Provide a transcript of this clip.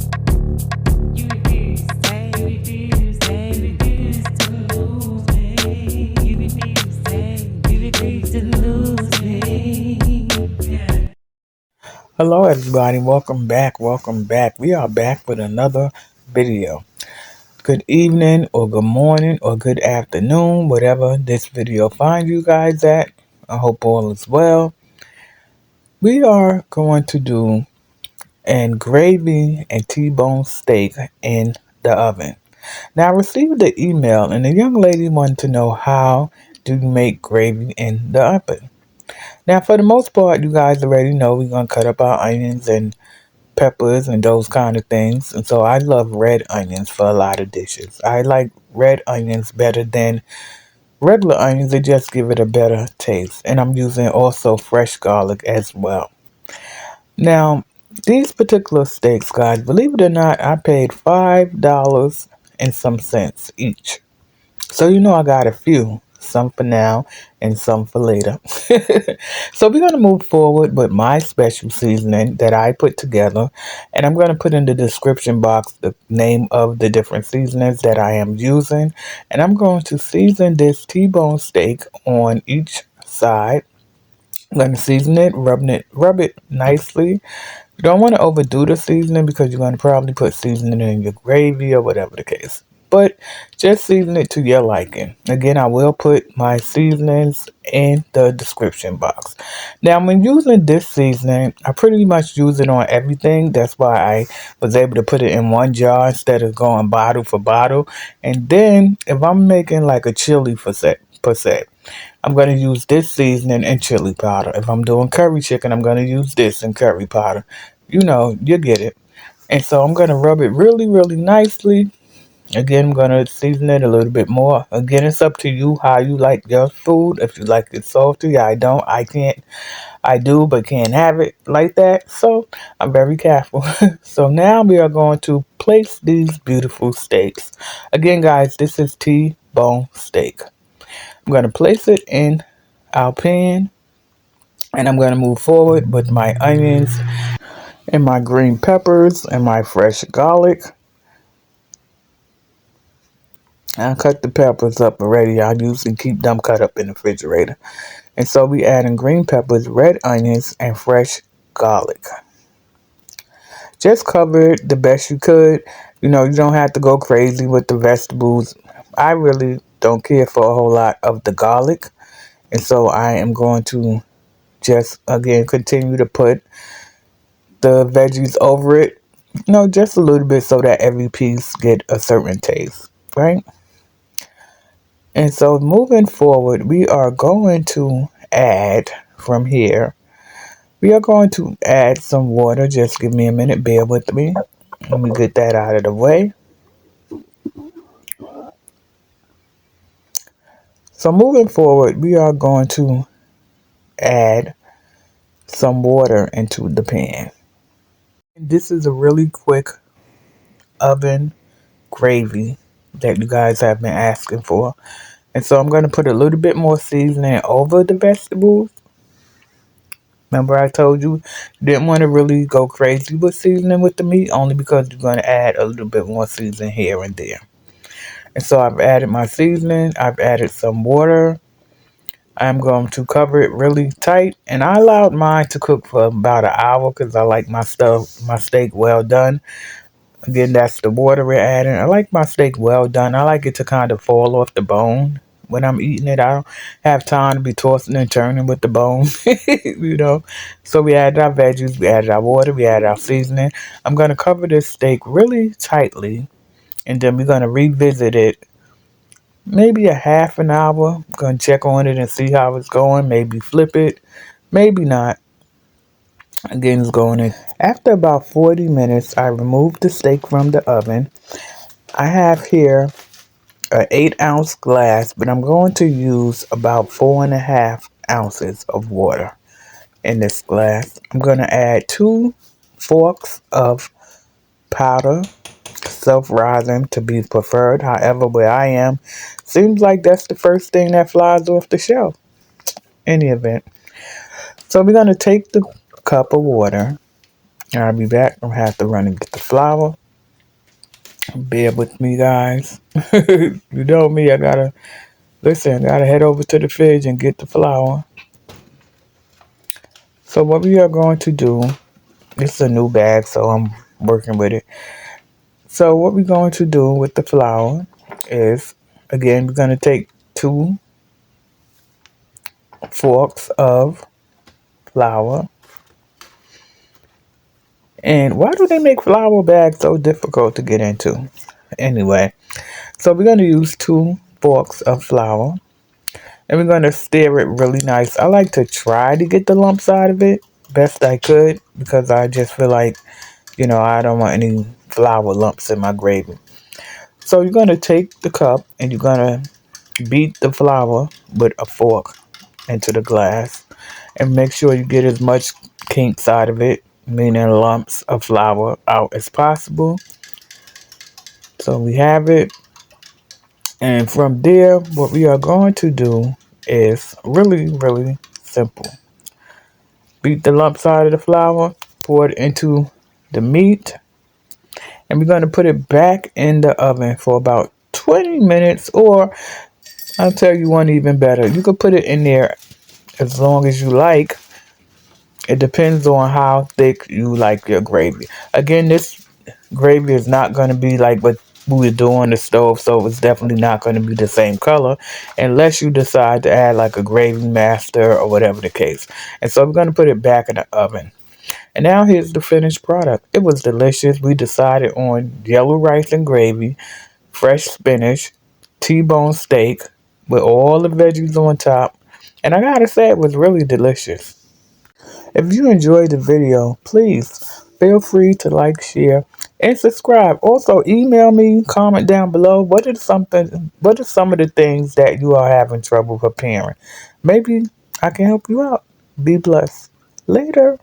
You refuse to lose me. You refuse to lose me. Yeah. Hello everybody, welcome back, welcome back. We are back with another video. Good evening or good morning or good afternoon, whatever this video finds you guys at. I hope all is well. We are going to do an gravy and T-bone steak in the oven. Now I received the email and the young lady wanted to know how do you make gravy in the oven. Now for the most part, you guys already know we're going to cut up our onions and peppers and those kind of things. And so I love red onions for a lot of dishes. I like red onions better than regular onions. They just give it a better taste. And I'm using also fresh garlic as well. Now, these particular steaks, guys, believe it or not, I paid $5 and some cents each. So you know I got a few, some for now and some for later. So we're going to move forward with my special seasoning that I put together. And I'm going to put in the description box the name of the different seasonings that I am using. And I'm going to season this T-bone steak on each side. I'm going to season it, rub it nicely. You don't want to overdo the seasoning because you're going to probably put seasoning in your gravy or whatever the case. But just season it to your liking. Again, I will put my seasonings in the description box. Now, when using this seasoning, I pretty much use it on everything. That's why I was able to put it in one jar instead of going bottle for bottle. And then, if I'm making like a chili per se, I'm going to use this seasoning and chili powder. If I'm doing curry chicken, I'm going to use this and curry powder. You know, you get it. And so I'm going to rub it really, really nicely. Again, I'm going to season it a little bit more. Again, it's up to you how you like your food. If you like it salty, I don't. I can't. I do, but can't have it like that. So I'm very careful. So now we are going to place these beautiful steaks. Again, guys, this is T-bone steak. I'm going to place it in our pan, and I'm going to move forward with my onions and my green peppers and my fresh garlic. I cut the peppers up already. I usually keep them cut up in the refrigerator. And so we adding green peppers, red onions, and fresh garlic. Just cover it the best you could. You know, you don't have to go crazy with the vegetables. I really don't care for a whole lot of the garlic. And so I am going to just, again, continue to put the veggies over it. You know, just a little bit so that every piece get a certain taste, right? And so moving forward, we are going to add from here. We are going to add some water. Just give me a minute. Bear with me. Let me get that out of the way. So moving forward, we are going to add some water into the pan. This is a really quick oven gravy that you guys have been asking for. And so I'm going to put a little bit more seasoning over the vegetables. Remember I told you didn't want to really go crazy with seasoning with the meat only because you're going to add a little bit more seasoning here and there. And so I've added my seasoning. I've added some water. I'm going to cover it really tight. And I allowed mine to cook for about an hour because I like my steak well done. Again, that's the water we're adding. I like my steak well done. I like it to kind of fall off the bone when I'm eating it. I don't have time to be tossing and turning with the bone, you know. So we added our veggies, we added our water, we added our seasoning. I'm going to cover this steak really tightly, and then we're going to revisit it maybe a half an hour. I'm going to check on it and see how it's going. Maybe flip it, maybe not. Again, it's going in. After about 40 minutes, I removed the steak from the oven. I have here an 8-ounce glass, but I'm going to use about 4.5 ounces of water in this glass. I'm going to add 2 forks of powder, self-rising to be preferred. However, where I am, seems like that's the first thing that flies off the shelf. Any event. So we're going to take the cup of water. I'll be back. I'll have to run and get the flour. Bear with me, guys. You know me, I gotta listen, gotta head over to the fridge and get the flour. So what we are going to do, it's a new bag, so I'm working with it. So what we're going to do with the flour is, again, we're going to take 2 forks of flour. And why do they make flour bags so difficult to get into? Anyway, so we're going to use 2 forks of flour. And we're going to stir it really nice. I like to try to get the lumps out of it best I could because I just feel like, I don't want any flour lumps in my gravy. So you're going to take the cup and you're going to beat the flour with a fork into the glass and make sure you get as much kinks out of it, meaning lumps of flour out as possible. So we have it. And from there, what we are going to do is really, really simple. Beat the lumps out of the flour, pour it into the meat, and we're going to put it back in the oven for about 20 minutes, or I'll tell you one even better. You could put it in there as long as you like. It depends on how thick you like your gravy. Again, this gravy is not going to be like what we would do on the stove, so it's definitely not going to be the same color unless you decide to add like a gravy master or whatever the case. And so we're going to put it back in the oven. And now here's the finished product. It was delicious. We decided on yellow rice and gravy, fresh spinach, T-bone steak with all the veggies on top. And I gotta say, it was really delicious. If you enjoyed the video, please feel free to like, share, and subscribe. Also, email me, comment down below. What are some of the things that you are having trouble preparing? Maybe I can help you out. Be blessed. Later.